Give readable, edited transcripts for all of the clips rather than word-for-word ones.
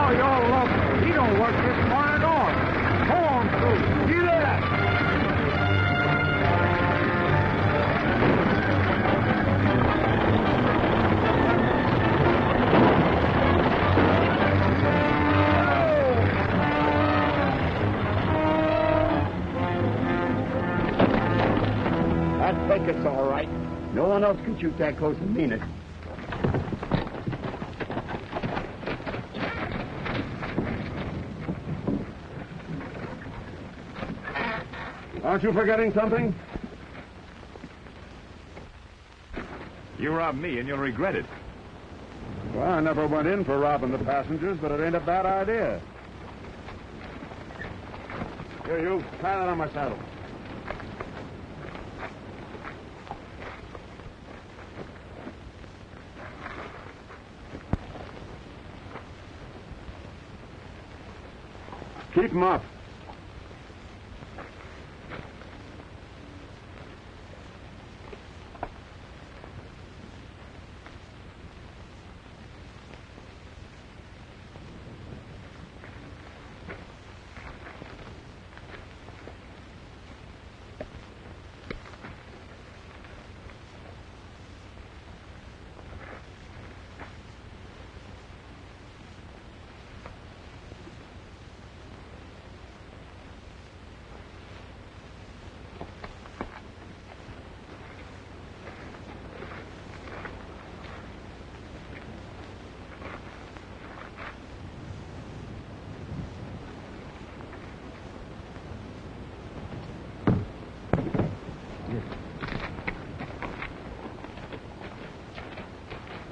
Oh, you're local. He don't work this far at all. Go on through. See that? I think it's all right. No one else can shoot that close and mean it. Aren't you forgetting something? You robbed me, and you'll regret it. Well, I never went in for robbing the passengers, but it ain't a bad idea. Here, you. Tie that on my saddle. Keep him up.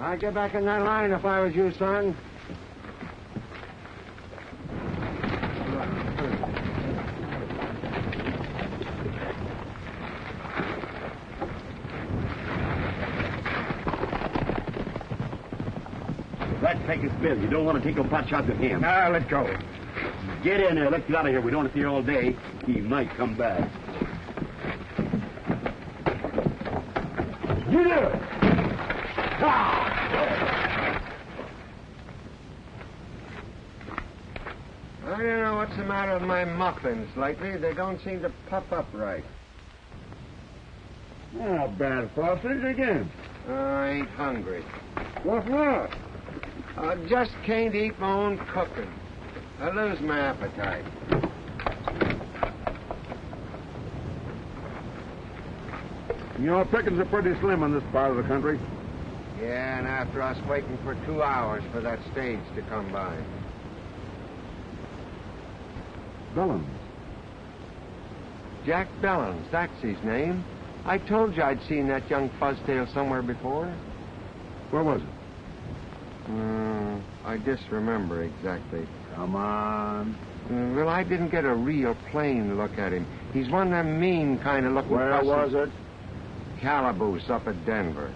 I'd get back in that line if I was you, son. Let's take his bill. You don't want to take a pot shot at him. Now, let go. Get in there. Let's get out of here. We don't want to see her all day. He might come back. Get in! I don't know what's the matter with my muffins lately. They don't seem to puff up right. Not bad sausage again. I ain't hungry. What's not? I just can't eat my own cooking. I lose my appetite. You know, pickings are pretty slim in this part of the country. Yeah, and after us waiting for 2 hours for that stage to come by. Bellounds. Jack Bellounds, that's his name. I told you I'd seen that young fuzztail somewhere before. Where was it? I disremember exactly. Come on. Well, I didn't get a real plain look at him. He's one of them mean kind of looking Where fusses. was it? Calaboose up at Denver.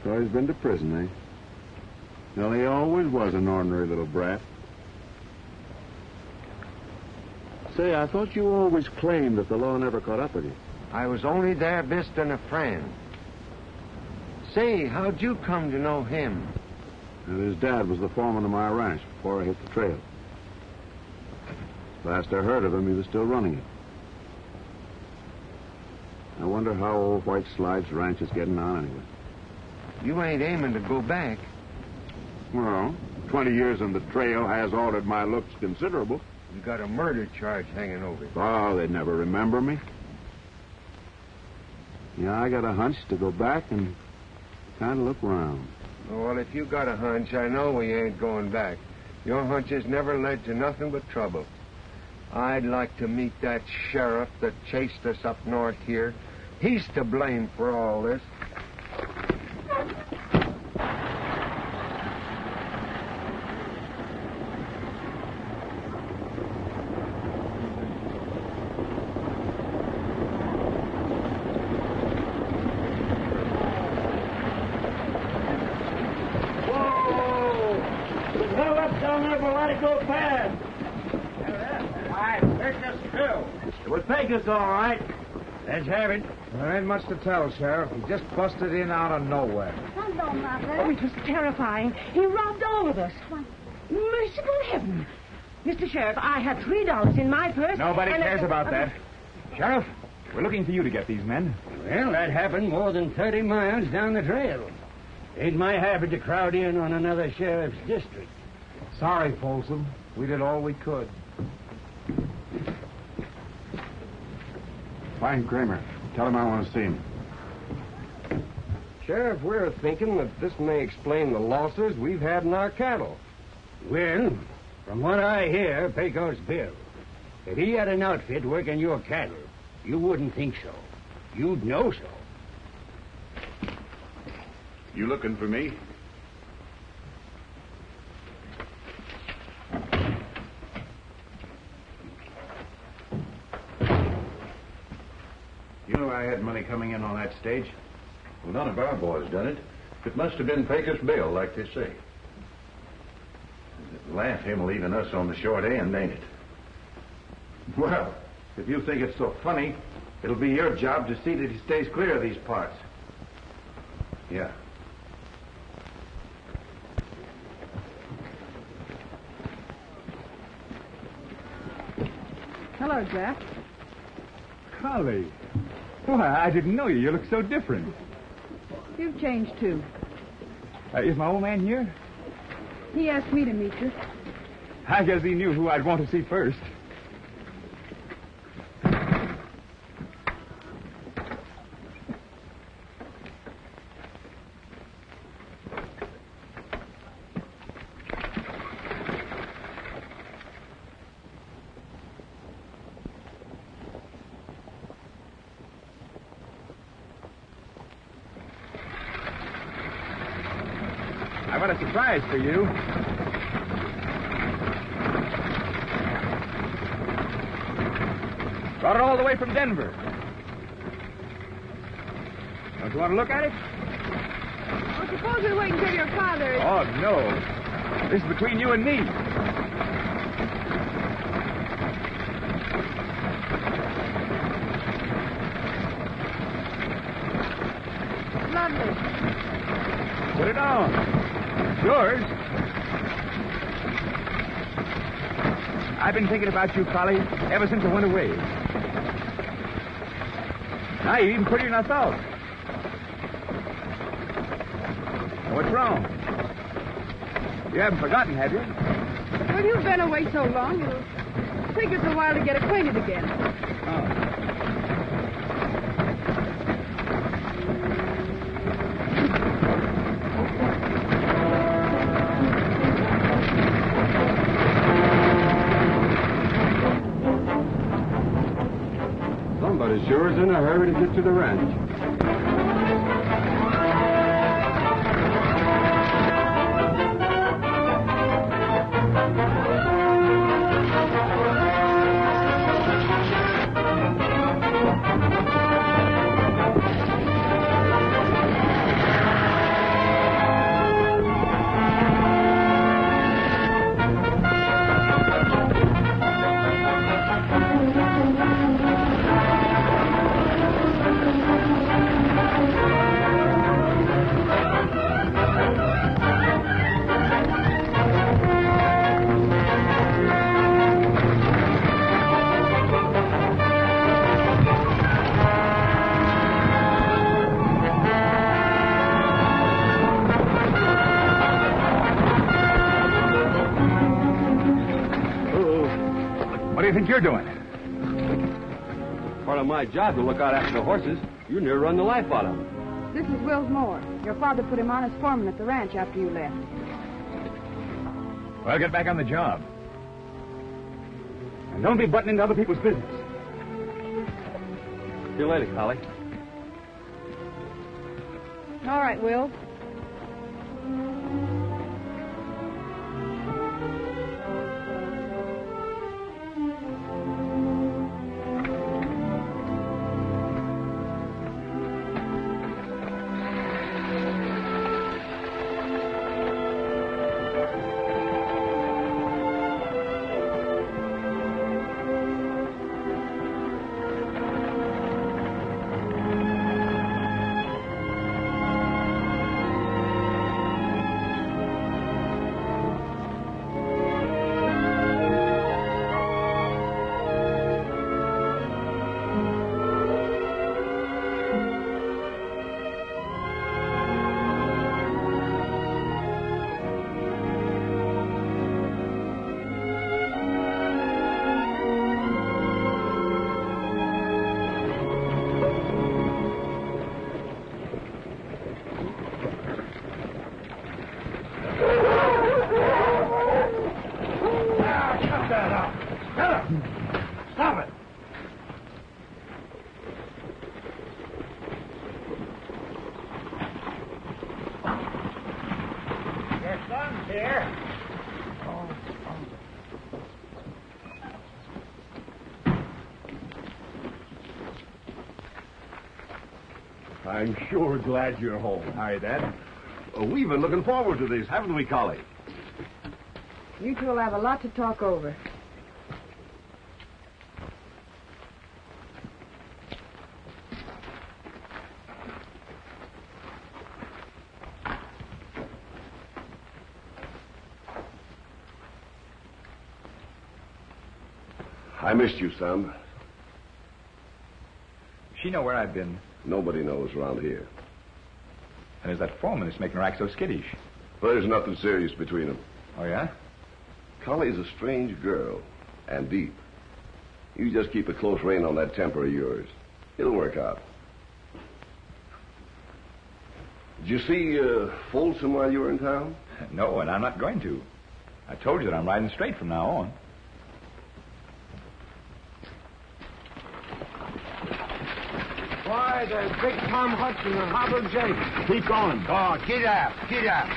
So he's been to prison, eh? Well, he always was an ordinary little brat. Say, I thought you always claimed that the law never caught up with you. I was only there visiting a friend. Say, how'd you come to know him? And his dad was the foreman of my ranch before I hit the trail. Last I heard of him, he was still running it. I wonder how old White Slide's ranch is getting on anyway. You ain't aiming to go back. Well, 20 years on the trail has altered my looks considerable. You got a murder charge hanging over you. Oh, they'd never remember me. Yeah, I got a hunch to go back and kind of look around. Well, if you got a hunch, I know we ain't going back. Your hunches never led to nothing but trouble. I'd like to meet that sheriff that chased us up north here. He's to blame for all this. It was Vegas, all right. Let's have it. There ain't much to tell, Sheriff. He just busted in out of nowhere. Hello, Mother. Oh, it was terrifying. He robbed all of us. Merciful heaven. Mr. Sheriff, I had $3 in my purse. Nobody cares about that. Sheriff, we're looking for you to get these men. Well, that happened more than 30 miles down the trail. Ain't my habit to crowd in on another sheriff's district. Sorry, Folsom. We did all we could. Find Kramer. Tell him I want to see him. Sheriff, we're thinking that this may explain the losses we've had in our cattle. Well, from what I hear, Pecos Bill, if he had an outfit working your cattle, you wouldn't think so. You'd know so. You looking for me? You know I had money coming in on that stage? Well, none of our boys done it. It must have been Pecos Bill, like they say. Laugh him leaving us on the short end, ain't it? Well, if you think it's so funny, it'll be your job to see that he stays clear of these parts. Yeah. Hello, Jack. Collie. Why, I didn't know you. You look so different. You've changed, too. Is my old man here? He asked me to meet you. I guess he knew who I'd want to see first. I've got a surprise for you. Brought it all the way from Denver. Don't you want to look at it? Well, suppose we wait until your father is... Oh, no. This is between you and me. Lovely. Put it on. It's yours. I've been thinking about you, Collie, ever since I went away. Now you're even prettier than I thought. What's wrong? You haven't forgotten, have you? Well, you've been away so long, it'll take us a while to get acquainted again. Oh. Somebody sure is in a hurry to get to the ranch. What do you think you're doing? Part of my job to look out after the horses. You near run the life out of them. This is Wils Moore. Your father put him on as foreman at the ranch after you left. Well, get back on the job. And don't be butting into other people's business. See you later, Collie. All right, Will. Here. I'm sure glad you're home. Hi, Dad. We've been looking forward to this, haven't we, Collie? You two will have a lot to talk over. I missed you, son. She know where I've been. Nobody knows around here. And there's that foreman that's making her act so skittish. There's nothing serious between them. Oh, yeah? Collie's a strange girl, and deep. You just keep a close rein on that temper of yours. It'll work out. Did you see Folsom while you were in town? No, and I'm not going to. I told you that I'm riding straight from now on. Why, there's Big Tom Hudson and Hobble Jake. Keep going. Oh, get up, get up.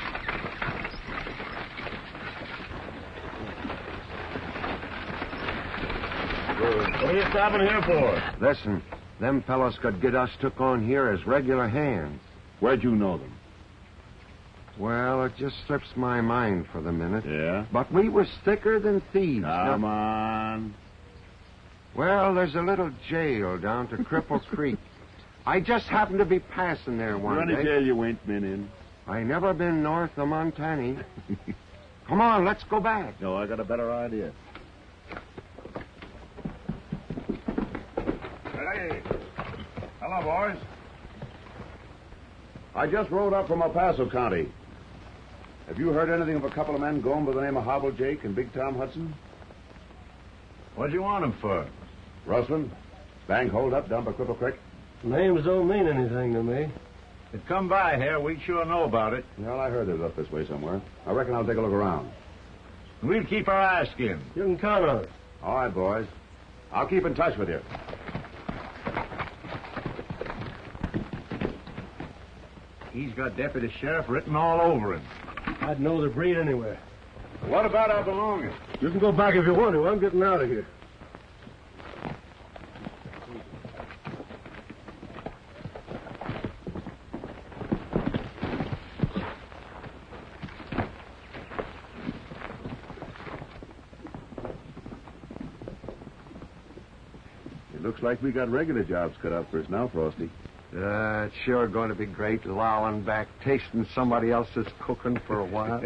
What are you stopping here for? Listen, them fellows could get us took on here as regular hands. Where'd you know them? Well, it just slips my mind for the minute. Yeah? But we was thicker than thieves. Come on. Well, there's a little jail down to Cripple Creek. I just happened to be passing there one day. Any jail you ain't been in? I never been north of Montana. Come on, let's go back. No, I got a better idea. Hey. Hello, boys. I just rode up from El Paso County. Have you heard anything of a couple of men going by the name of Hobble Jake and Big Tom Hudson? What'd you want them for? Rustling? Bank holdup down by Cripple Creek? Names don't mean anything to me. If come by here, we'd sure know about it. Well, I heard they was up this way somewhere. I reckon I'll take a look around. We'll keep our eyes skinned. You can count on it. All right, boys. I'll keep in touch with you. He's got deputy sheriff written all over him. I'd know the breed anywhere. What about our belongings? You can go back if you want to. I'm getting out of here. It looks like we got regular jobs cut out for us now, Frosty. It's sure going to be great lolling back, tasting somebody else's cooking for a while.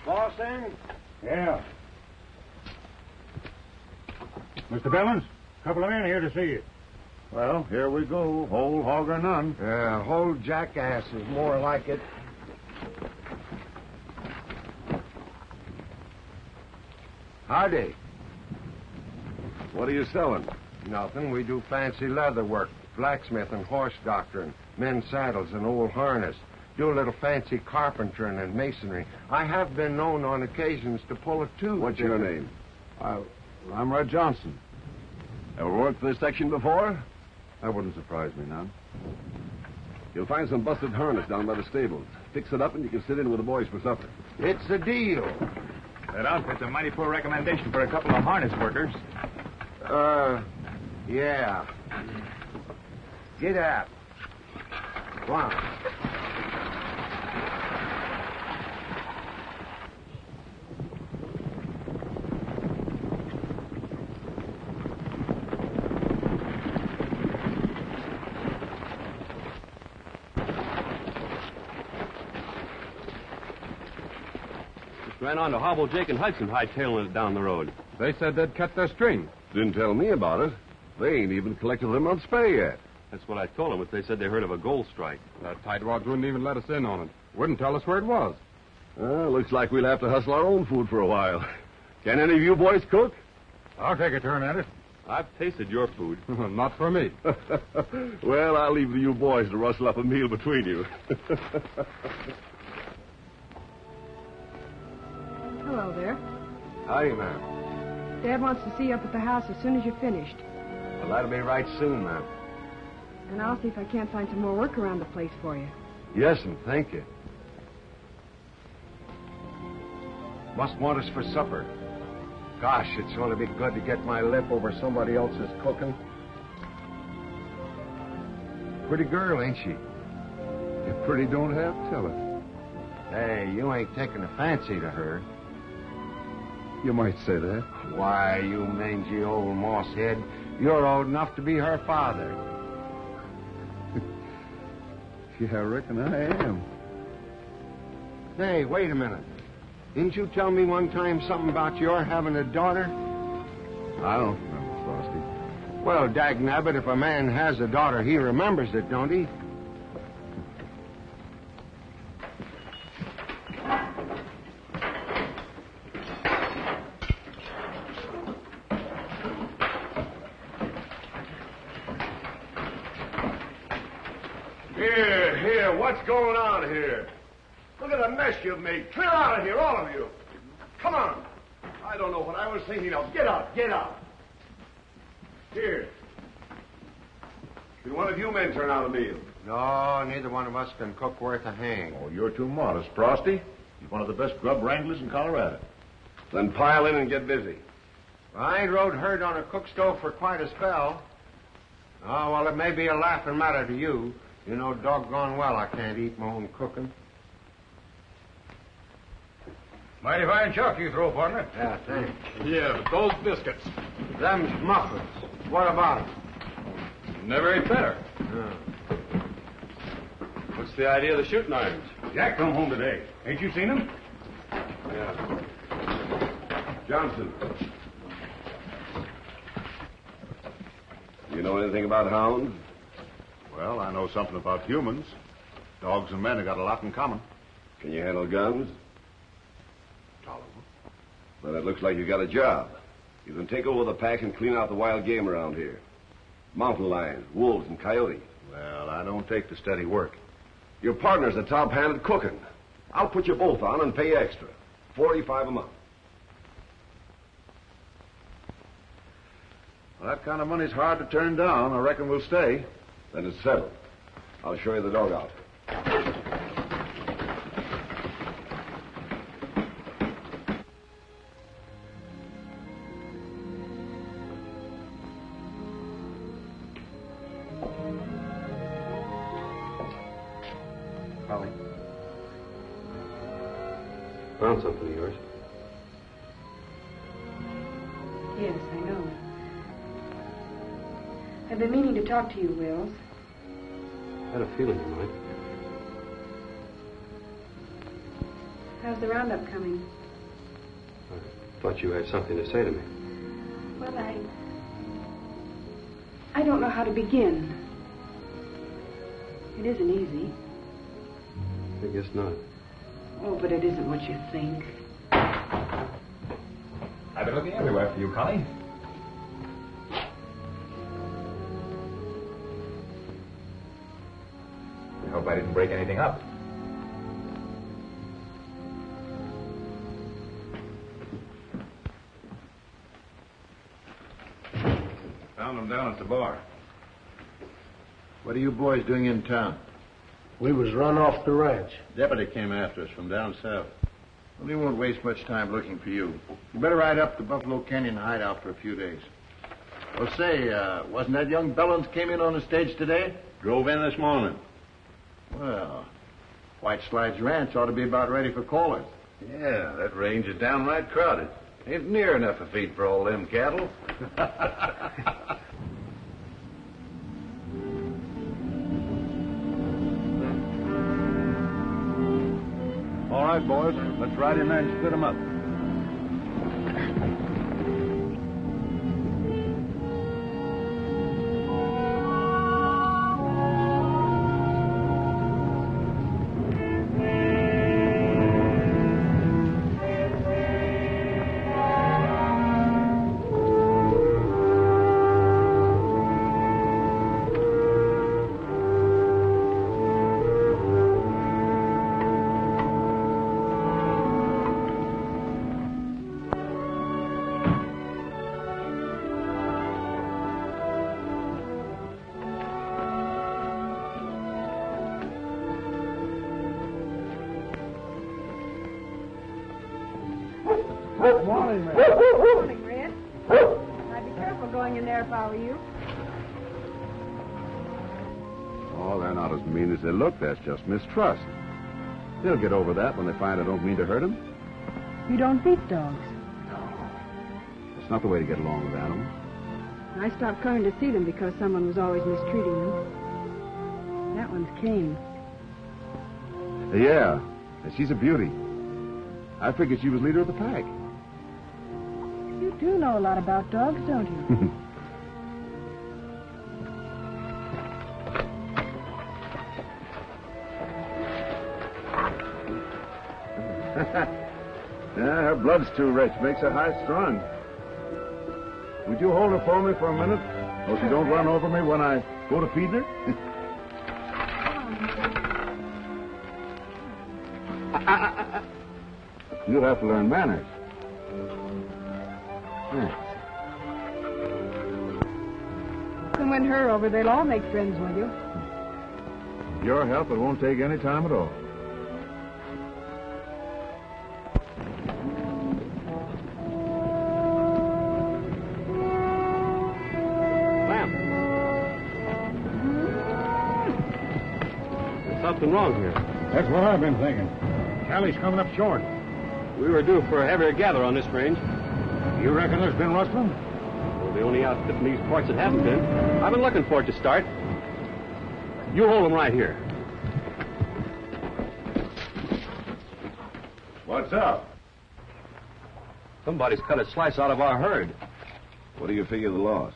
Boston? Yeah. Mr. Bellounds, a couple of men here to see you. Well, here we go. Whole hog or none. Whole jackass is more like it. Howdy. What are you selling? Nothing. We do fancy leather work, blacksmith and horse doctoring, men's saddles and old harness. Do a little fancy carpentering and masonry. I have been known on occasions to pull a tube. What's your name? I'm Red Johnson. Ever worked for this section before? That wouldn't surprise me none. You'll find some busted harness down by the stables. Fix it up and you can sit in with the boys for supper. It's a deal. That outfit's a mighty poor recommendation for a couple of harness workers. Yeah. Get out. Go on. Ran on to Hobble Jake and Hudson hightailing it down the road. They said they'd cut their string. Didn't tell me about it. They ain't even collected their month's pay yet. That's what I told them, but they said they heard of a gold strike. That tightwads wouldn't even let us in on it. Wouldn't tell us where it was. Looks like we'll have to hustle our own food for a while. Can any of you boys cook? I'll take a turn at it. I've tasted your food. Not for me. Well, I'll leave you boys to rustle up a meal between you. Hello there. Howdy, ma'am. Dad wants to see you up at the house as soon as you're finished. Well, that'll be right soon, ma'am. And I'll see if I can't find some more work around the place for you. Yes, and thank you. Must want us for supper. Gosh, it's going to be good to get my lip over somebody else's cooking. Pretty girl, ain't she? If pretty don't have, tell her. Hey, you ain't taking a fancy to her. You might say that. Why, you mangy old moss head, you're old enough to be her father. Yeah, I reckon I am. Hey, wait a minute. Didn't you tell me one time something about your having a daughter? I don't remember, Frosty. Well, dagnabbit, if a man has a daughter, he remembers it, don't he? Here, what's going on here? Look at the mess you've made. Clear out of here, all of you. Come on. I don't know what I was thinking of. Get out, get out. Here. Can one of you men turn out a meal? No, neither one of us can cook worth a hang. Oh, you're too modest, Frosty. He's one of the best grub wranglers in Colorado. Then pile in and get busy. Well, I ain't rode herd on a cook stove for quite a spell. Oh, well, it may be a laughing matter to you. You know doggone well I can't eat my own cooking. Mighty fine chuck you throw, partner. Yeah, thanks. Yeah, but those biscuits. Them's muffins. What about 'em? Never ate better. What's the idea of the shooting irons? Jack come home today. Ain't you seen him? Yeah. Johnson. You know anything about hounds? Well, I know something about humans. Dogs and men have got a lot in common. Can you handle guns? Tolerable. Well, it looks like you got a job. You can take over the pack and clean out the wild game around here. Mountain lions, wolves, and coyotes. Well, I don't take to steady work. Your partner's a top hand at cooking. I'll put you both on and pay extra. $45 a month. Well, that kind of money's hard to turn down. I reckon we'll stay. Then it's settled. I'll show you the dugout. Collie. Found something of yours. Yes, I know. I've been meaning to talk to you, Wils. I had a feeling you might. How's the roundup coming? I thought you had something to say to me. Well, I don't know how to begin. It isn't easy. I guess not. Oh, but it isn't what you think. I've been looking everywhere for you, Collie. I hope I didn't break anything up. Found them down at the bar. What are you boys doing in town? We was run off the ranch. Deputy came after us from down south. Well, he won't waste much time looking for you. You better ride up to Buffalo Canyon hideout for a few days. Well, say, wasn't that young Bellounds came in on the stage today? Drove in this morning. Well, White Slides Ranch ought to be about ready for callers. Yeah, that range is downright crowded. Ain't near enough a feed for all them cattle. All right, boys. Let's ride in there and split them up. Morning, Red. Morning, Red. I'd be careful going in there if I were you. Oh, they're not as mean as they look. That's just mistrust. They'll get over that when they find I don't mean to hurt them. You don't beat dogs. It's not the way to get along with animals. I stopped coming to see them because someone was always mistreating them. That one's Kane. Yeah, and she's a beauty. I figured she was leader of the pack. You do know a lot about dogs, don't you? Yeah, her blood's too rich. Makes her high-strung. Would you hold her for me for a minute? So she don't run over me when I go to feed her? You'll have to learn manners. Thanks. You can win her over. They'll all make friends with you. Your help, it won't take any time at all. Something wrong here. That's what I've been thinking. Callie's coming up short. We were due for a heavier gather on this range. You reckon there's been rustling? We're the only outfit in these parts that haven't been. I've been looking for it to start. You hold them right here. What's up? Somebody's cut a slice out of our herd. What do you figure the loss?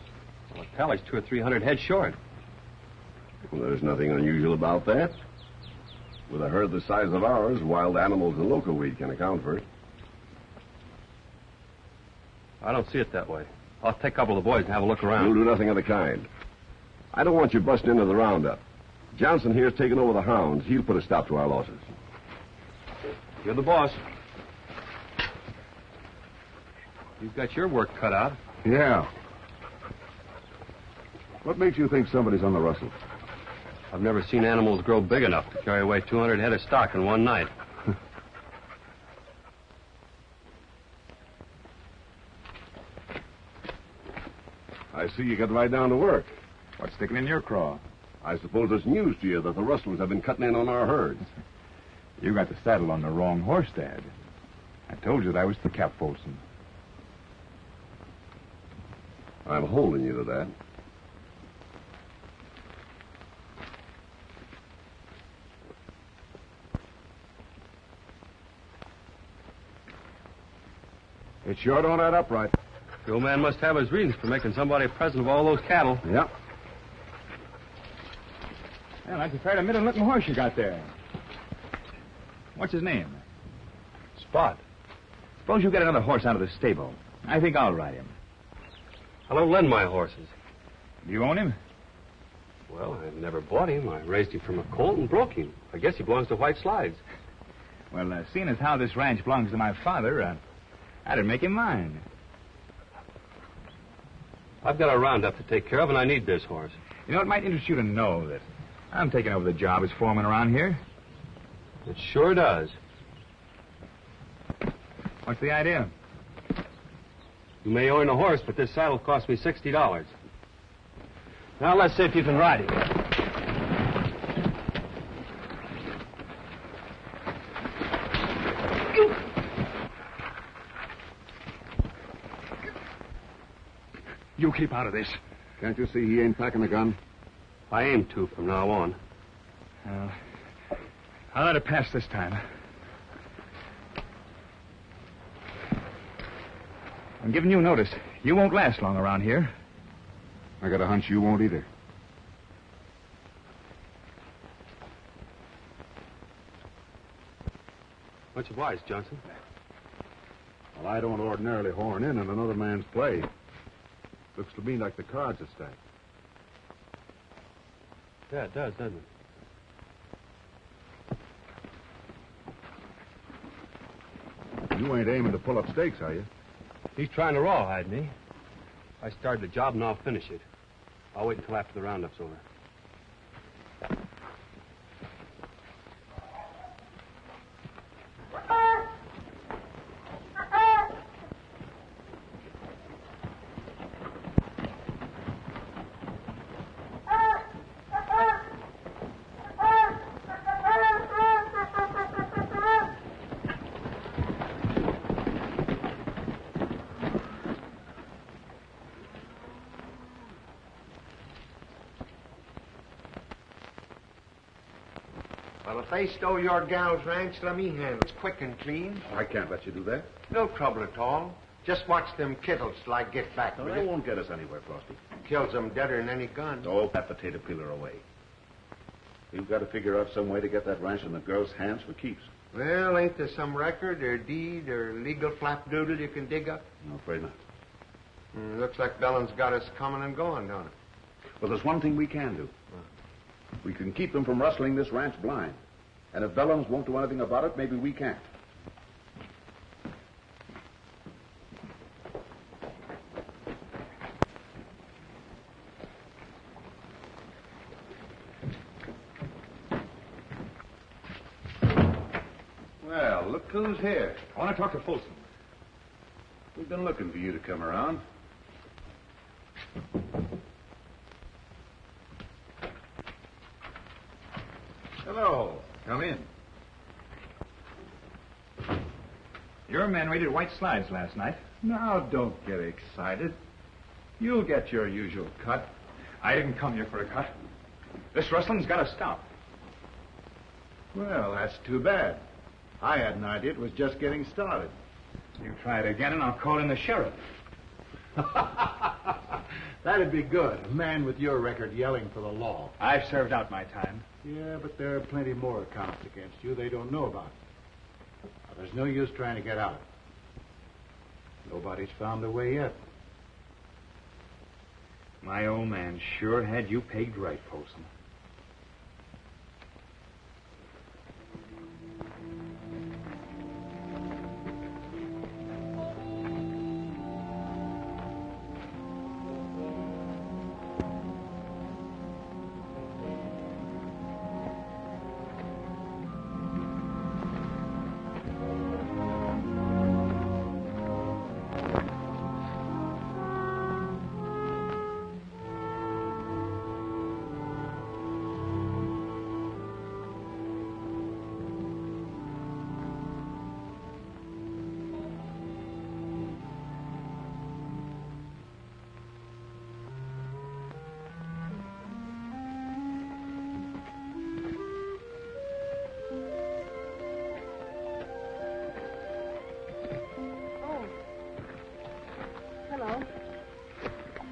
Well, the tally's 200 or 300 head short. Well, there's nothing unusual about that. With a herd the size of ours, wild animals and local weed can account for it. I don't see it that way. I'll take a couple of the boys and have a look around. You'll do nothing of the kind. I don't want you busting into the roundup. Johnson here's taking over the hounds. He'll put a stop to our losses. You're the boss. You've got your work cut out. Yeah. What makes you think somebody's on the rustle? I've never seen animals grow big enough to carry away 200 head of stock in one night. I see you got right down to work. What's sticking in your craw? I suppose it's news to you that the rustlers have been cutting in on our herds. You got the saddle on the wrong horse, Dad. I told you that was the Cap Folsom. I'm holding you to that. It sure don't add up right. The old man must have his reasons for making somebody a present of all those cattle. Yep. Well, that's a fairly middle-looking horse you got there. What's his name? Spot. Suppose you get another horse out of the stable. I think I'll ride him. I don't lend my horses. Do you own him? Well, I never bought him. I raised him from a colt and broke him. I guess he belongs to White Slides. Well, seeing as how this ranch belongs to my father, I'd make him mine. I've got a roundup to take care of, and I need this horse. You know, it might interest you to know that I'm taking over the job as foreman around here. It sure does. What's the idea? You may own a horse, but this saddle cost me $60. Now, let's see if you can ride it. You keep out of this. Can't you see he ain't packing a gun? I aim to from now on. I'll let it pass this time. I'm giving you notice. You won't last long around here. I got a hunch you won't either. Much obliged, Johnson. Well, I don't ordinarily horn in on another man's play. Looks to me like the cards are stacked. Yeah, it does, doesn't it? You ain't aiming to pull up stakes, are you? He's trying to rawhide me. I started the job, and I'll finish it. I'll wait until after the roundup's over. Well, if they stole your gal's ranch, let me handle it. It's quick and clean. I can't let you do that. No trouble at all. Just watch them kittles till I get back. No, that won't get us anywhere, Frosty. Kills them deader than any gun. Oh, that potato peeler away. We've got to figure out some way to get that ranch in the girl's hands for keeps. Well, ain't there some record or deed or legal flapdoodle you can dig up? No, afraid not. Looks like Bellounds got us coming and going, don't it? Well, there's one thing we can do. We can keep them from rustling this ranch blind. And if Bellounds won't do anything about it, maybe we can't. Well, look who's here. I want to talk to Folsom. We've been looking for you to come around. Hello. Come in. Your men raided White Slides last night. Now, don't get excited. You'll get your usual cut. I didn't come here for a cut. This rustling's got to stop. Well, that's too bad. I had an idea it was just getting started. You try it again, and I'll call in the sheriff. That'd be good. A man with your record yelling for the law. I've served out my time. Yeah, but there are plenty more accounts against you they don't know about. Now, there's no use trying to get out. Nobody's found a way yet. My old man sure had you pegged right, Folsom.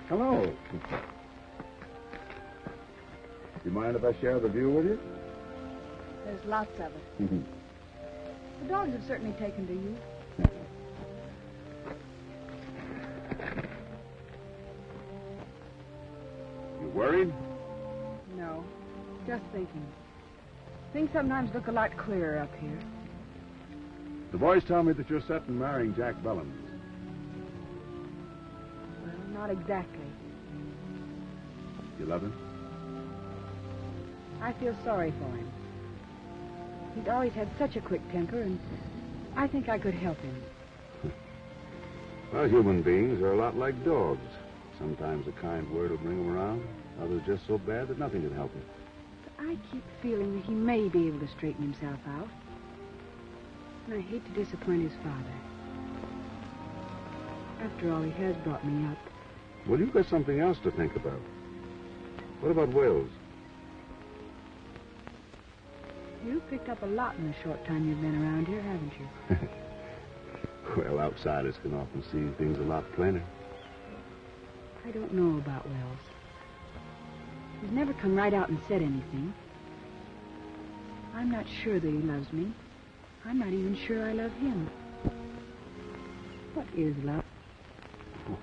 Hello. You mind if I share the view with you? There's lots of it. The dogs have certainly taken to you. You worried? No, just thinking. Things sometimes look a lot clearer up here. The boys tell me that you're set on marrying Jack Bellounds. Well, not exactly. You love him? I feel sorry for him. He's always had such a quick temper, and I think I could help him. Well, human beings are a lot like dogs. Sometimes a kind word will bring them around. Others just so bad that nothing can help them. But I keep feeling that he may be able to straighten himself out. And I hate to disappoint his father. After all, he has brought me up. Well, you've got something else to think about. What about Wils? You've picked up a lot in the short time you've been around here, haven't you? Well, outsiders can often see things a lot plainer. I don't know about Wils. He's never come right out and said anything. I'm not sure that he loves me. I'm not even sure I love him. What is love? Oh,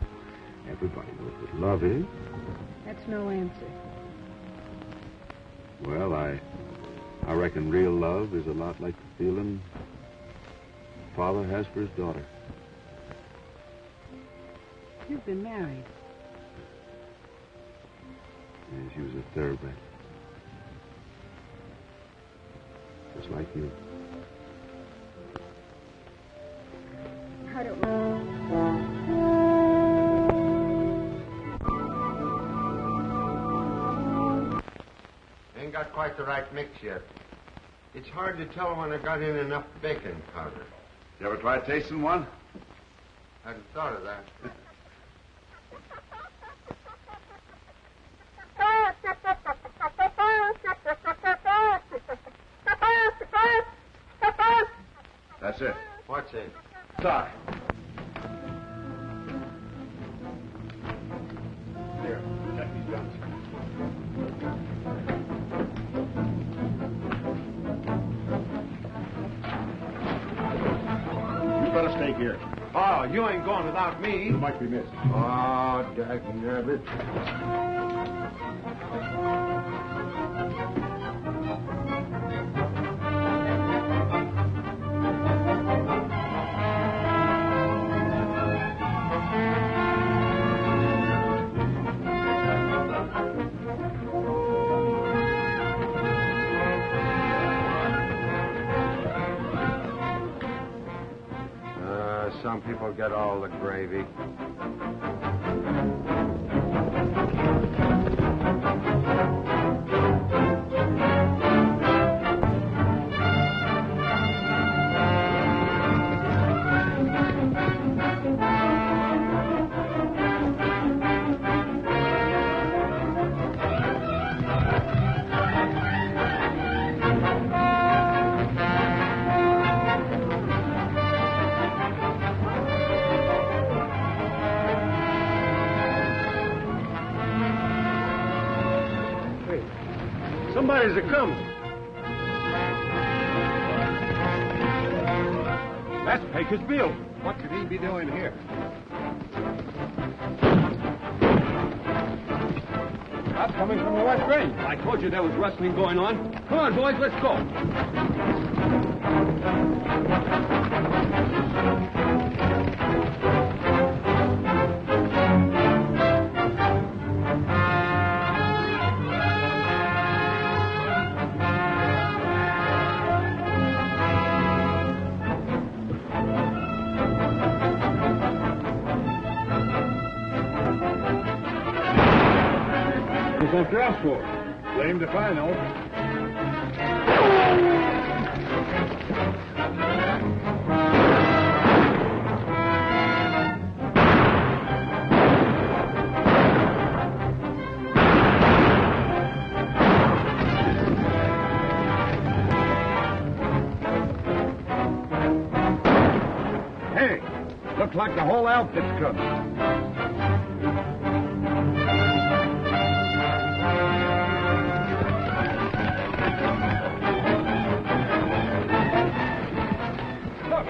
everybody knows what love is. That's no answer. Well, I reckon real love is a lot like the feeling a father has for his daughter. You've been married. Yeah, she was a thoroughbred. Just like you. I don't know. Ain't got quite the right mix yet. It's hard to tell when I got in enough baking powder. You ever tried tasting one? Hadn't thought of that. it. What's it? Doc. Here, check these guns. You better stay here. Oh, you ain't going without me. You might be missed. Oh, dagnabbit. Some people get all the gravy. Somebody's a-coming. That's Pecos Bill. What could he be doing here? That's coming from the west range. I told you there was rustling going on. Come on, boys, let's go. After us for? Blamed if I know. Hey, looks like the whole outfit's coming.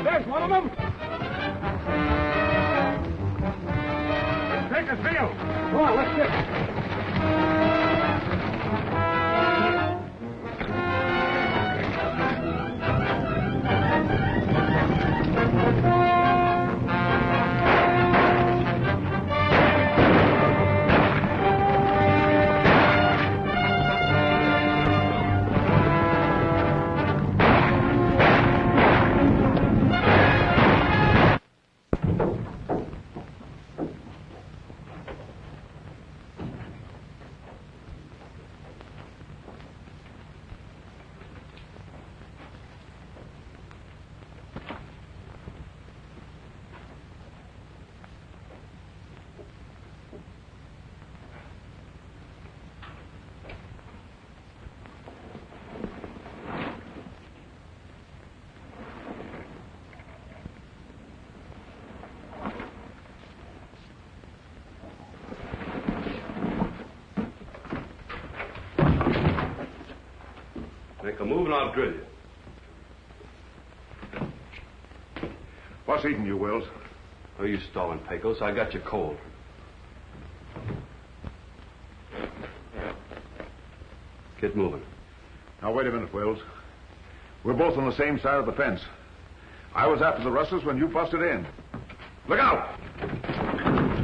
There's one of them. Take a field. Come on, let's get. Make a move and I'll drill you. What's eating you, Wils? Oh, you stalling, Pecos. I got you cold. Get moving. Now, wait a minute, Wils. We're both on the same side of the fence. I was after the rustlers when you busted in. Look out!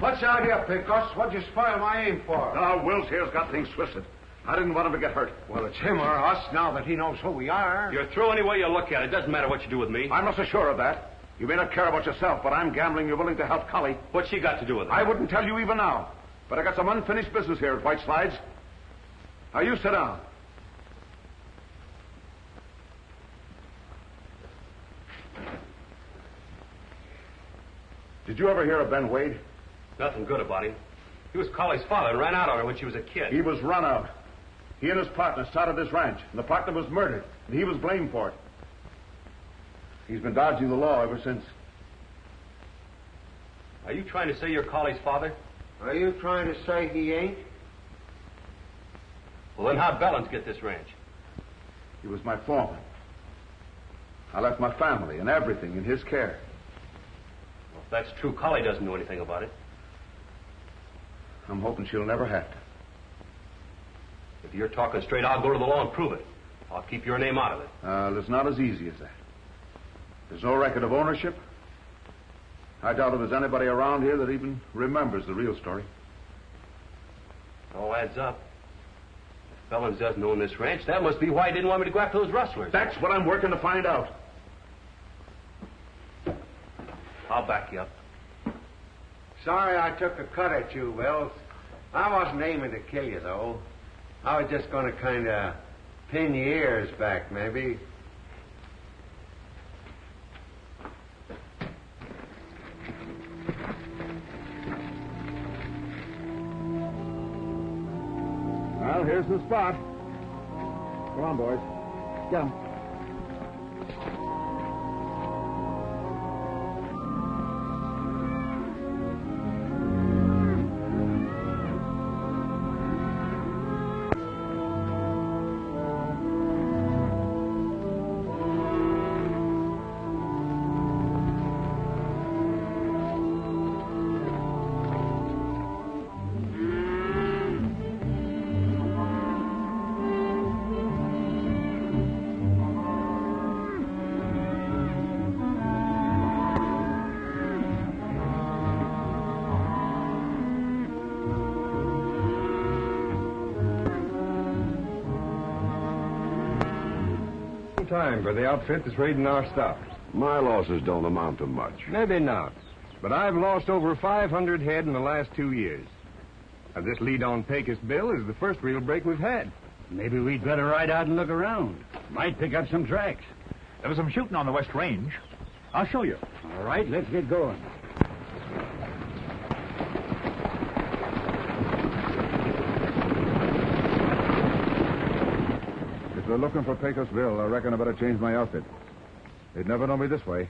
What's out here, Pecos? What'd you spoil my aim for? Now, Wils here's got things twisted. I didn't want him to get hurt. Well, it's him or us now that he knows who we are. You're through any way you look at it. Doesn't matter what you do with me. I'm not so sure of that. You may not care about yourself, but I'm gambling you're willing to help Collie. What's she got to do with it? I wouldn't tell you even now. But I got some unfinished business here at White Slides. Now, you sit down. Did you ever hear of Ben Wade? Nothing good about him. He was Collie's father and ran out on her when she was a kid. He was run out. He and his partner started this ranch, and the partner was murdered, and he was blamed for it. He's been dodging the law ever since. Are you trying to say you're Collie's father? Are you trying to say he ain't? Well, then how'd Bellounds get this ranch? He was my foreman. I left my family and everything in his care. Well, if that's true, Collie doesn't know anything about it. I'm hoping she'll never have to. If you're talking straight, I'll go to the law and prove it. I'll keep your name out of it. It's not as easy as that. There's no record of ownership. I doubt if there's anybody around here that even remembers the real story. It all adds up. If Bellounds doesn't own this ranch, that must be why he didn't want me to go after those rustlers. That's what I'm working to find out. I'll back you up. Sorry I took a cut at you, Wils. I wasn't aiming to kill you, though. I was just going to kind of pin your ears back, maybe. Well, here's the spot. Come on, boys. Get 'em. Time for the outfit that's raiding our stuff. My losses don't amount to much. Maybe not, but I've lost over 500 head in the last 2 years. Now, this lead on Pecos Bill is the first real break we've had. Maybe we'd better ride out and look around. Might pick up some tracks. There was some shooting on the West Range. I'll show you. All right, let's get going. If they're looking for Pecos Bill, I reckon I better change my outfit. They'd never know me this way.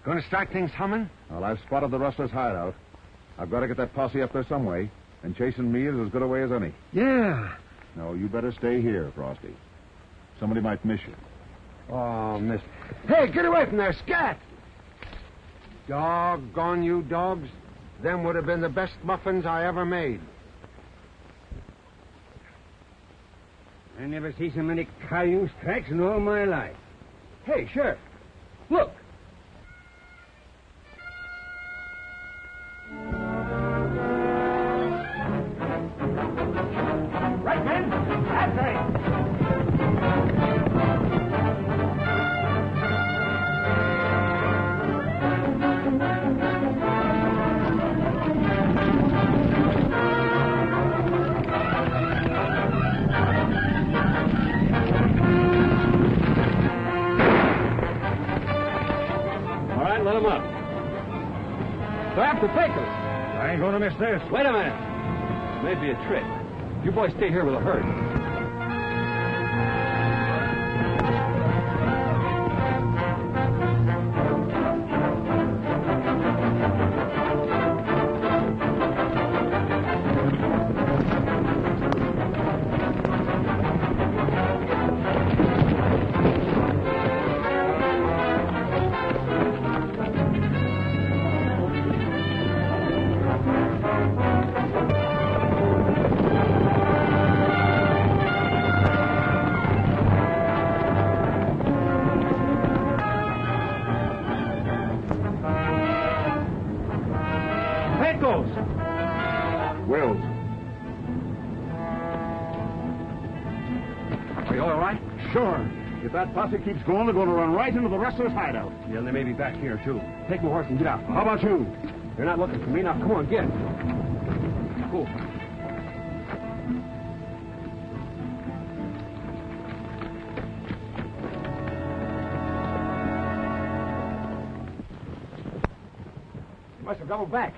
Going to start things humming? Well, I've spotted the rustlers' hideout. I've got to get that posse up there some way, and chasing me is as good a way as any. Yeah. No, you better stay here, Frosty. Somebody might miss you. Oh, miss. Hey, get away from there, scat! Doggone you dogs. Them would have been the best muffins I ever made. I never see so many cayuse tracks in all my life. Hey, Sheriff, look. Right, men? That's right. Let him up. They're after Pecos. I ain't going to miss this. Wait a minute. Maybe a trick. You boys stay here with the herd. Wils. Are you all right? Sure. If that posse keeps going, they're going to run right into the rustlers' hideout. Yeah, and they may be back here, too. Take my horse and get out. How about you? They're not looking for me. Now, come on, get. Cool. He must have doubled back.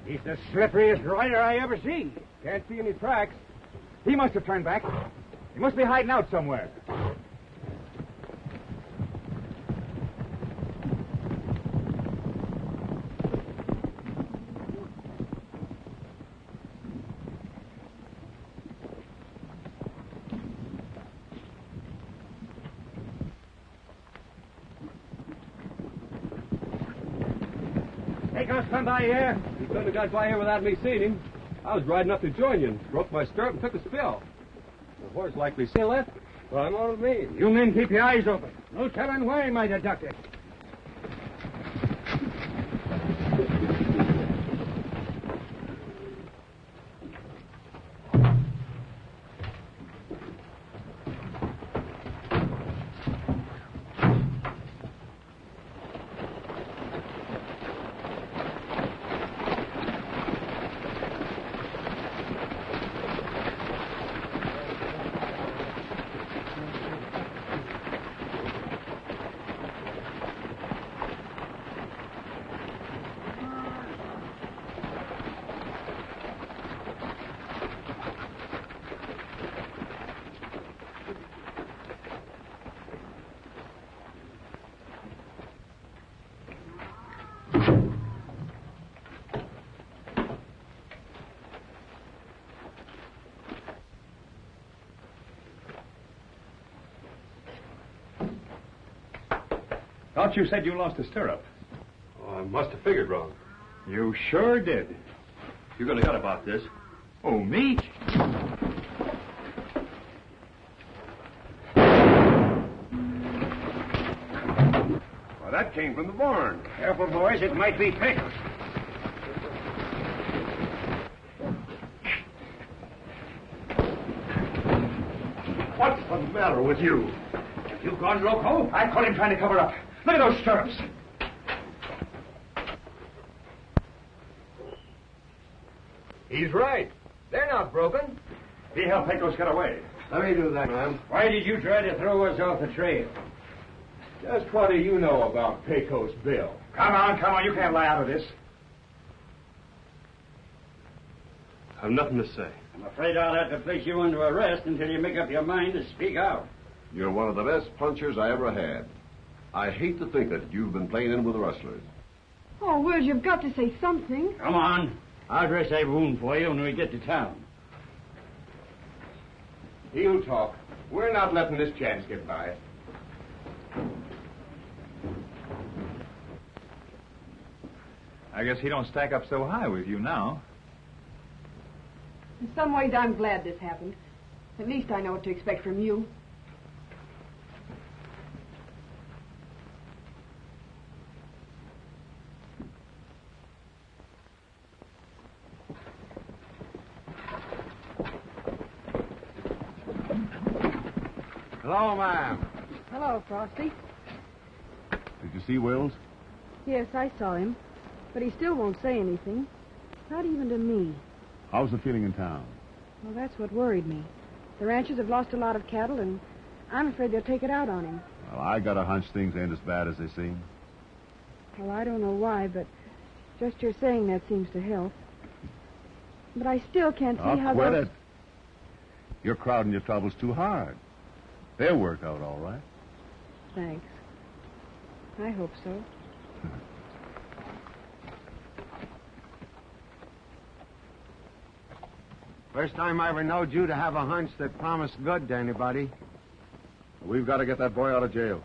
He's the slipperiest rider I ever see. Can't see any tracks. He must have turned back. He must be hiding out somewhere. Pecos come by here? He couldn't have got by here without me seeing him. I was riding up to join you and broke my stirrup and took a spill. The horse likely still left. Well, I'm on with me. You men keep your eyes open. No telling where he might have ducked it. Thought you said you lost a stirrup. Oh, I must have figured wrong. You sure did. You're going to gut about this. Oh, me? Well, that came from the barn. Careful, boys. It might be Pecos. What's the matter with you? You gone loco? I caught him trying to cover up. Look at those stirrups. He's right. They're not broken. He helped Pecos get away. Let me do that, ma'am. Why did you try to throw us off the trail? Just what do you know about Pecos Bill? Come on. You can't lie out of this. I've nothing to say. I'm afraid I'll have to place you under arrest until you make up your mind to speak out. You're one of the best punchers I ever had. I hate to think that you've been playing in with the rustlers. Oh, Wils, you've got to say something. Come on. I'll dress that wound for you when we get to town. He'll talk. We're not letting this chance get by. I guess he don't stack up so high with you now. In some ways, I'm glad this happened. At least I know what to expect from you. Hello, ma'am. Hello, Frosty. Did you see Wils? Yes, I saw him. But he still won't say anything. Not even to me. How's the feeling in town? Well, that's what worried me. The ranchers have lost a lot of cattle, and I'm afraid they'll take it out on him. Well, I got a hunch things ain't as bad as they seem. Well, I don't know why, but just your saying that seems to help. But I still can't see how quit those... it. You're crowding your troubles too hard. They'll work out all right. Thanks. I hope so. First time I ever knowed you to have a hunch that promised good to anybody. We've got to get that boy out of jail.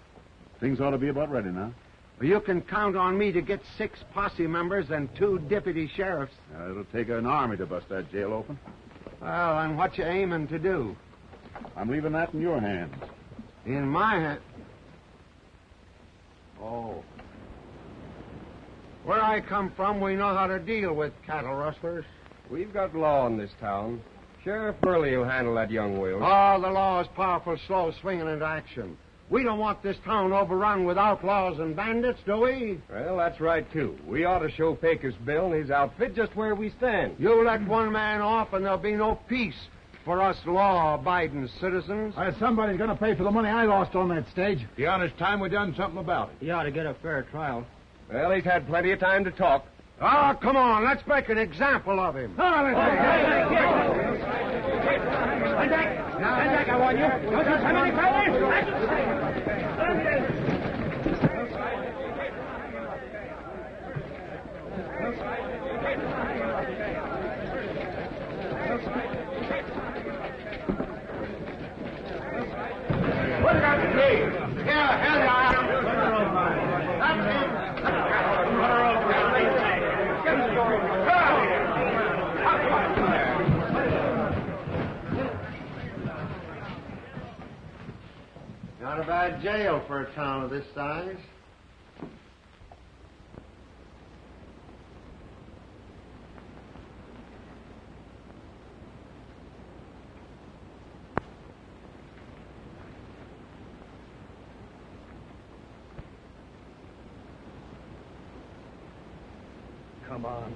Things ought to be about ready now. Well, you can count on me to get 6 posse members and 2 deputy sheriffs. It'll take an army to bust that jail open. Well, and what you aiming to do? I'm leaving that in your hands. In my hand? Oh. Where I come from, we know how to deal with cattle rustlers. We've got law in this town. Sheriff Burley will handle that young Wils. Oh, the law is powerful slow swinging into action. We don't want this town overrun with outlaws and bandits, do we? Well, that's right, too. We ought to show Pecos Bill and his outfit just where we stand. You let one man off and there'll be no peace for us law-abiding citizens. Somebody's going to pay for the money I lost on that stage. The honest time we done something about it. He ought to get a fair trial. Well, he's had plenty of time to talk. Oh, come on. Let's make an example of him. Stand back, I warn you. Don't you come any Put it on the knee. Here, hell, you are. That's it. Put her over. Not a bad jail for a town of this size.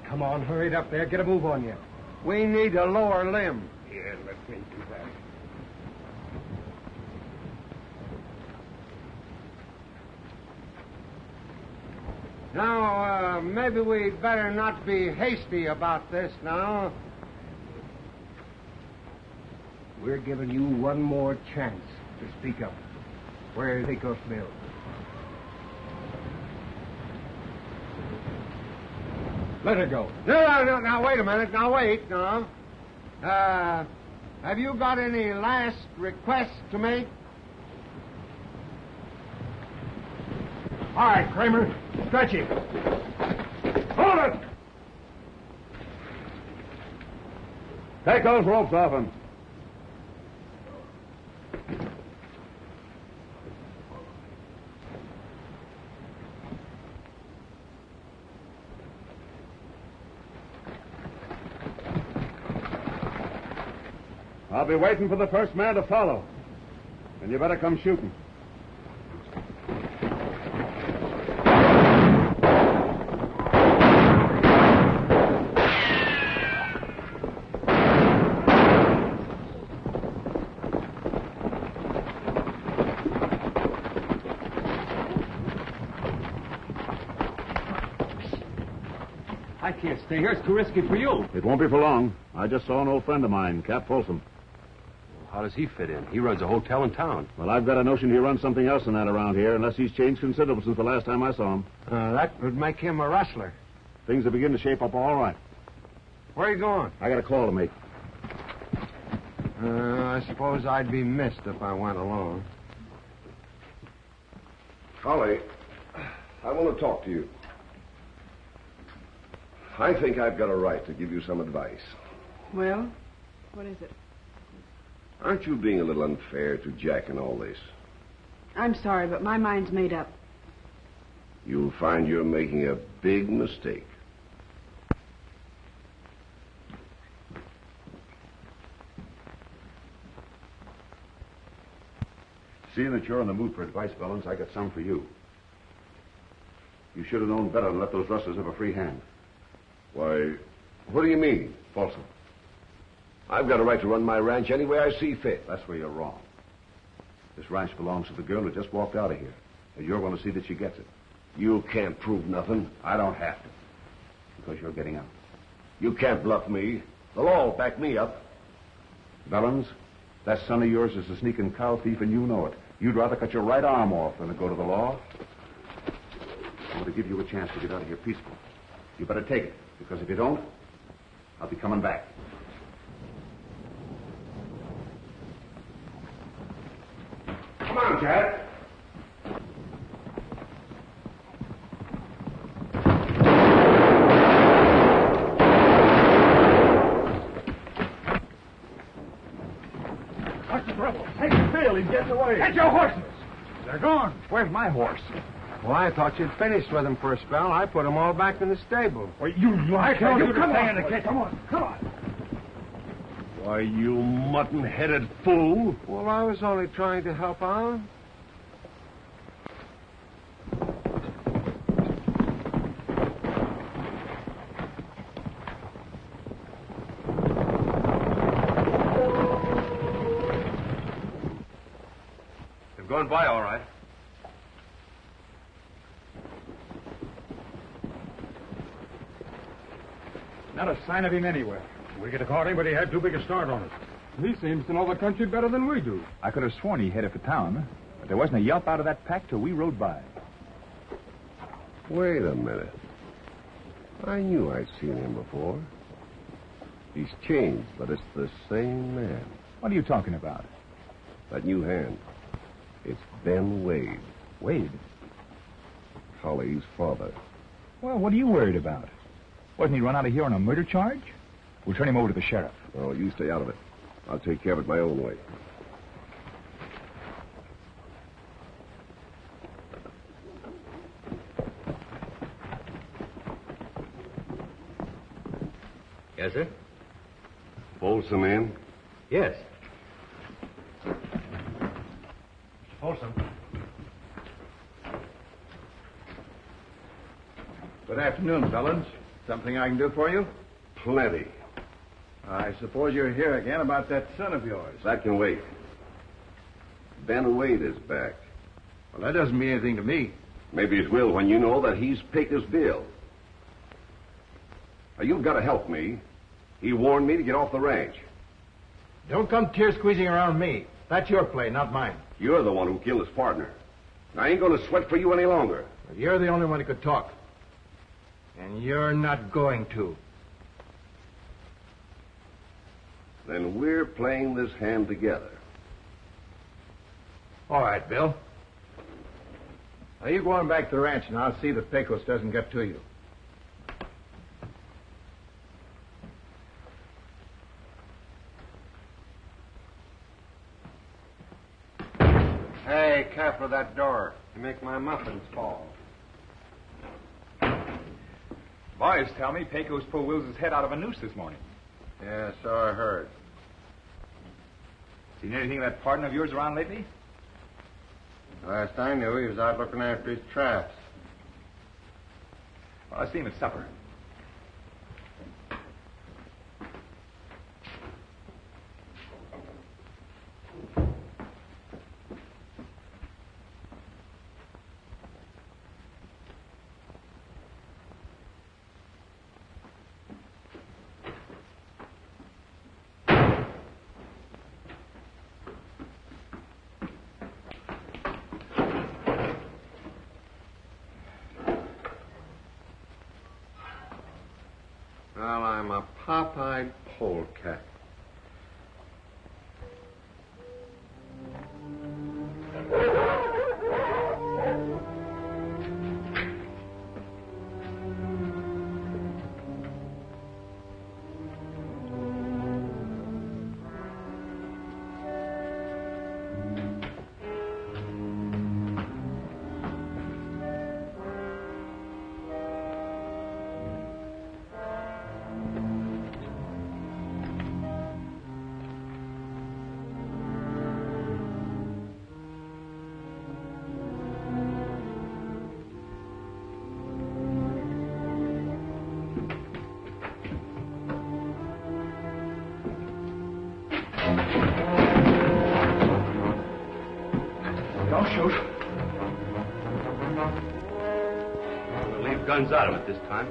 Come on, hurry it up there. Get a move on you. We need a lower limb. Yeah, let me do that. Now, maybe we'd better not be hasty about this now. We're giving you one more chance to speak up. Where's Pecos Bill? Let her go. No, now, wait a minute. Now, wait, no. Have you got any last requests to make? All right, Kramer. Stretch him. Hold it! Take those ropes off him. I'll be waiting for the first man to follow. And you better come shooting. I can't stay here. It's too risky for you. It won't be for long. I just saw an old friend of mine, Cap Folsom. How does he fit in? He runs a hotel in town. Well, I've got a notion he runs something else than that around here, unless he's changed considerable since the last time I saw him. That would make him a rustler. Things are beginning to shape up all right. Where are you going? I got a call to make. I suppose I'd be missed if I went alone. Collie, I want to talk to you. I think I've got a right to give you some advice. Well, what is it? Aren't you being a little unfair to Jack in all this? I'm sorry, but my mind's made up. You'll find you're making a big mistake. Seeing that you're in the mood for advice, Bellounds, I got some for you. You should have known better than let those rustlers have a free hand. Why, what do you mean, Folsom? I've got a right to run my ranch any way I see fit. That's where you're wrong. This ranch belongs to the girl who just walked out of here. And you're going to see that she gets it. You can't prove nothing. I don't have to. Because you're getting out. You can't bluff me. The law will back me up. Bellounds, that son of yours is a sneaking cow thief, and you know it. You'd rather cut your right arm off than to go to the law. I'm going to give you a chance to get out of here peaceful. You better take it, because if you don't, I'll be coming back. Come on, Jack. What's the trouble? Hey, Bill, he's getting away. Get your horses. They're gone. Where's my horse? Well, I thought you'd finished with them for a spell. I put them all back in the stable. Well, you lie. Come on. Why, you mutton-headed fool. Well, I was only trying to help out. They've gone by all right. Not a sign of him anywhere. We could have caught him, but he had too big a start on us. He seems to know the country better than we do. I could have sworn he headed for town, but there wasn't a yelp out of that pack till we rode by. Wait a minute. I knew I'd seen him before. He's changed, but it's the same man. What are you talking about? That new hand. It's Ben Wade. Wade? Collie's father. Well, what are you worried about? Wasn't he run out of here on a murder charge? We'll turn him over to the sheriff. Oh, you stay out of it. I'll take care of it my own way. Yes, sir? Folsom in? Yes. Folsom. Good afternoon, Bellounds. Something I can do for you? Plenty. I suppose you're here again about that son of yours. That can wait. Ben Wade is back. Well, that doesn't mean anything to me. Maybe it will when you know that he's Pecos Bill. Now, you've got to help me. He warned me to get off the ranch. Don't come tear-squeezing around me. That's your play, not mine. You're the one who killed his partner. I ain't going to sweat for you any longer. But you're the only one who could talk. And you're not going to. Then we're playing this hand together. All right, Bill. Now, you go on back to the ranch, and I'll see that Pecos doesn't get to you. Hey, careful of that door. You make my muffins fall. Boys tell me Pecos pulled Wills' head out of a noose this morning. Yeah, so I heard. Seen anything of that partner of yours around lately? Last I knew, he was out looking after his traps. Well, I seen him at supper. Well, I'm a pop-eyed polecat. Don't shoot. We'll leave guns out of it this time.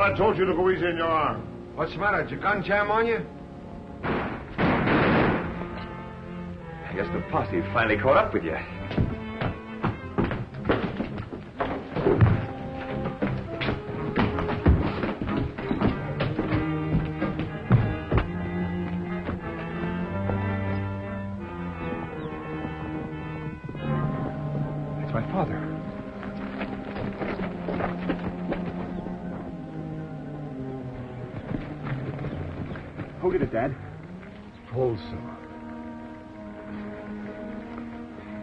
I told you to go easy in your arm. What's the matter? Did your gun jam on you? I guess the posse finally caught up with you. It's my father. Who did it, Dad? Folsom.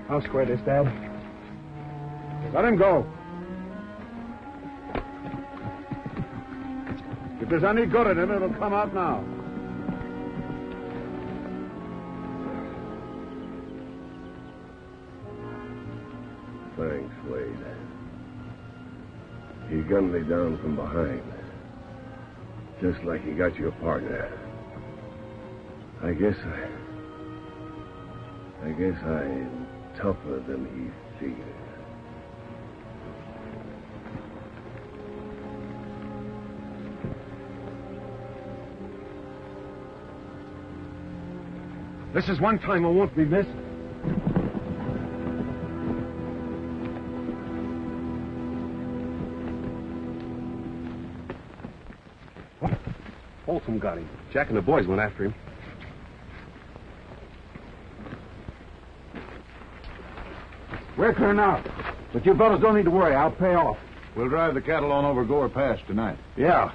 I'll square this, Dad. Let him go. If there's any good in him, it'll come out now. Thanks, Wade. He gunned me down from behind. Just like you got your partner. I guess I'm tougher than he figured. This is one time I won't be missed. What? Folsom got him. Jack and the boys went after him. We're clear now. But you fellas don't need to worry. I'll pay off. We'll drive the cattle on over Gore Pass tonight. Yeah.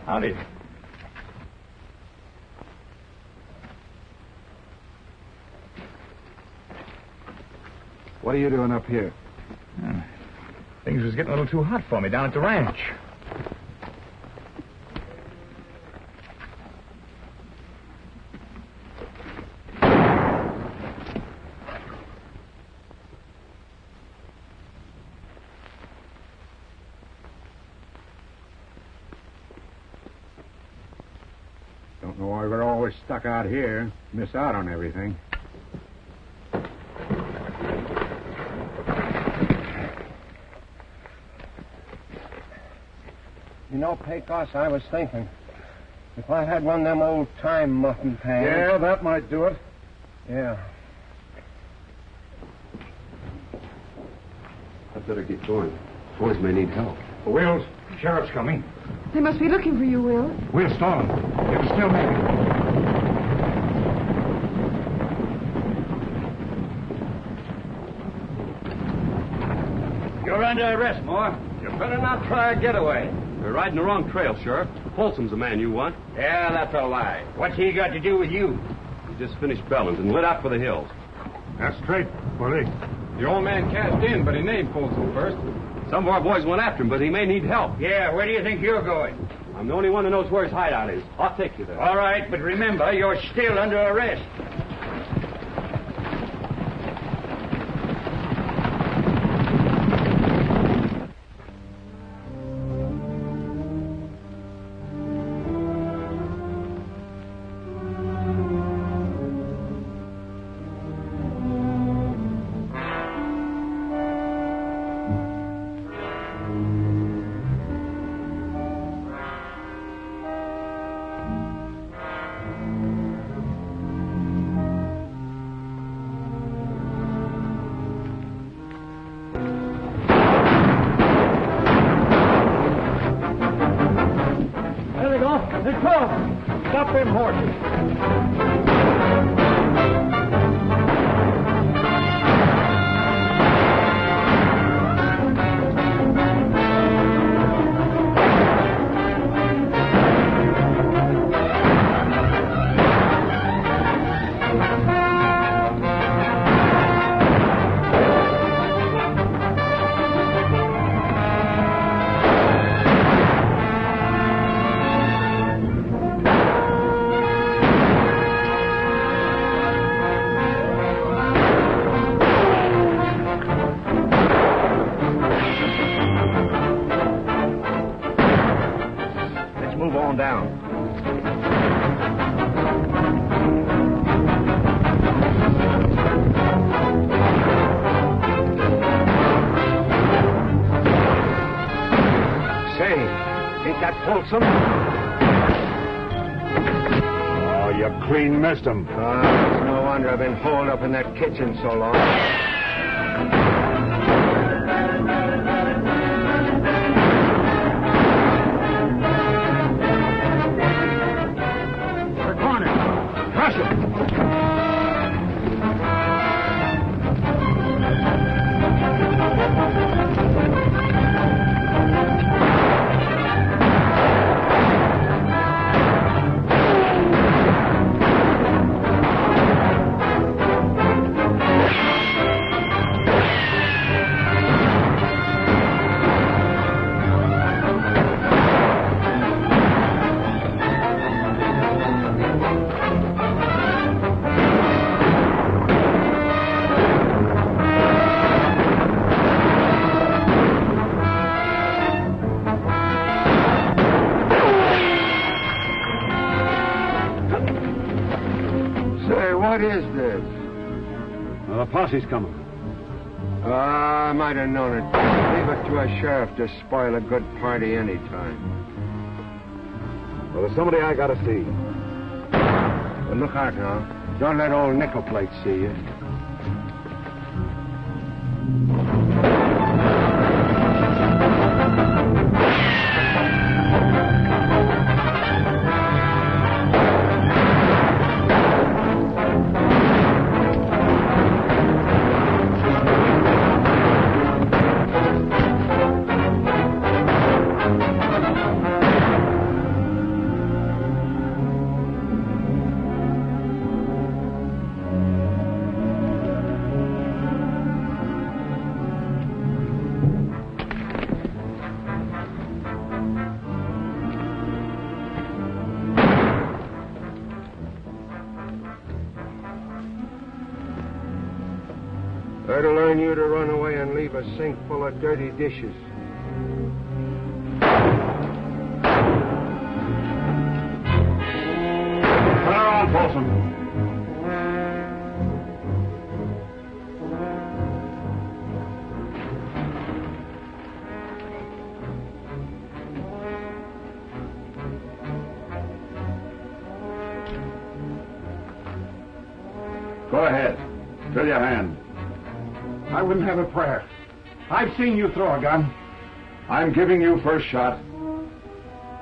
Howdy. What are you doing up here? Things was getting a little too hot for me down at the ranch. Don't know why we're always stuck out here. Miss out on everything. You know, Pecos, I was thinking, if I had one of them old-time muffin pans... Yeah, that might do it. Yeah. I'd better get going. Boys may need help. Wils, sheriff's coming. They must be looking for you, Will. We'll stall them. It'll still make it. You're under arrest, Moore. You better not try a getaway. We're riding the wrong trail, Sheriff. Folsom's the man you want. Yeah, that's a lie. What's he got to do with you? He just finished Bellounds and lit out for the hills. That's straight, Willie. Your old man cashed in, but he named Folsom first. Some of our boys went after him, but he may need help. Yeah, where do you think you're going? I'm the only one who knows where his hideout is. I'll take you there. All right, but remember, you're still under arrest. Stop them horses. Folsom? Oh, you clean missed him. It's no wonder I've been holed up in that kitchen so long. They're cornered. Crush him. What is this? Well, the posse's coming. I might have known it. Leave it to a sheriff to spoil a good party any time. Well, there's somebody I gotta see. But look out now. Don't let old Nickel Plate see you. That'll learn you to run away and leave a sink full of dirty dishes. Turn around, Folsom. Go ahead. Fill your hand. I wouldn't have a prayer. I've seen you throw a gun. I'm giving you first shot.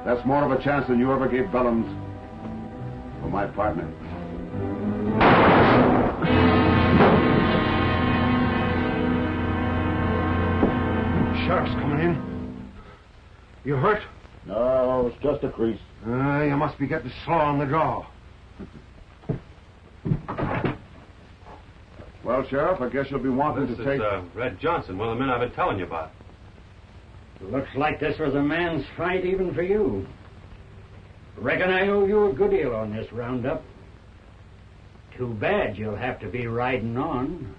That's more of a chance than you ever gave Bellounds. For my partner. Sheriff's coming in. You hurt? No, it's just a crease. You must be getting slow on the draw. Well, Sheriff, I guess you'll be wanting This to take... is Red Johnson, one of the men I've been telling you about. Looks like this was a man's fight even for you. Reckon I owe you a good deal on this roundup. Too bad you'll have to be riding on.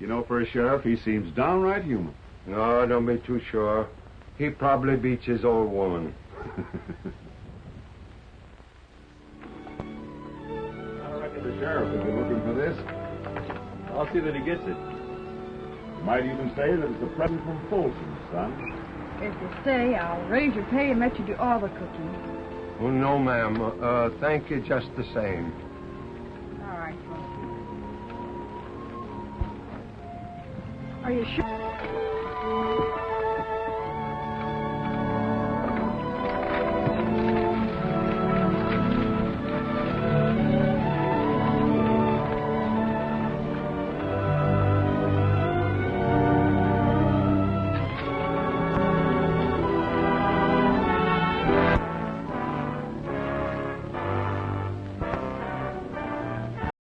You know, for a sheriff, he seems downright human. No, don't be too sure. He probably beats his old woman. The sheriff will be looking for this. I'll see that he gets it. You might even say that it's a present from Folsom, son. If you stay, I'll raise your pay and let you do all the cooking. Oh, no, ma'am. Thank you just the same. All right, Frosty. Are you sure?